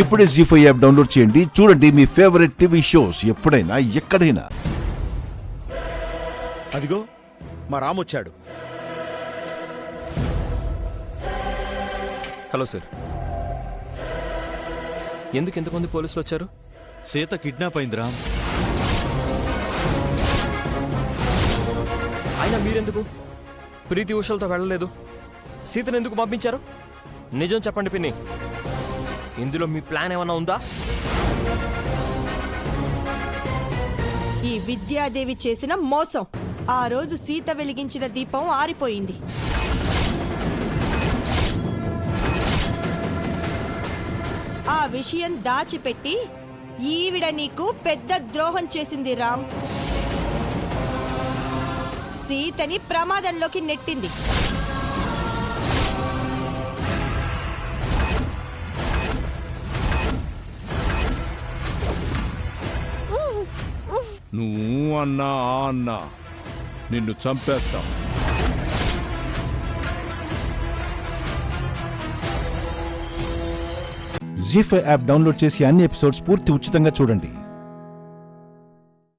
ఇప్పుడే జీ5 app download చేయండి. చూడండి మీ ఫేవరెట్ టీవీ షోస్ ఎప్పుడైనా ఎక్కడైనా. అదిగో మా రామ్ వచ్చాడు. హలో సార్, ఎందుకు ఎంతమంది పోలీసులు వచ్చారు? సీత కిడ్నాప్ అయింది రామ్. అయినా మీరెందుకు ప్రీతి ఉషలతో వెళ్ళలేదు? సీతను ఎందుకు పంపించారు? నిజం చెప్పండి పిన్ని, ఇందులో మీ ప్లాన్ ఏమన్నా ఉందా? ఈ విద్యాదేవి చేసిన మోసం. ఆ రోజు సీత వెలిగించిన దీపం ఆరిపోయింది. ఆ విషయం దాచిపెట్టి ఈవిడ నీకు పెద్ద ద్రోహం చేసింది రామ్. సీతని ప్రమాదంలోకి నెట్టింది. నువ్వు అన్నా ఆ అన్నా నిన్ను చంపేస్తాం. జీ5 యాప్ డౌన్లోడ్ చేసి అన్ని ఎపిసోడ్స్ పూర్తి ఉచితంగా చూడండి.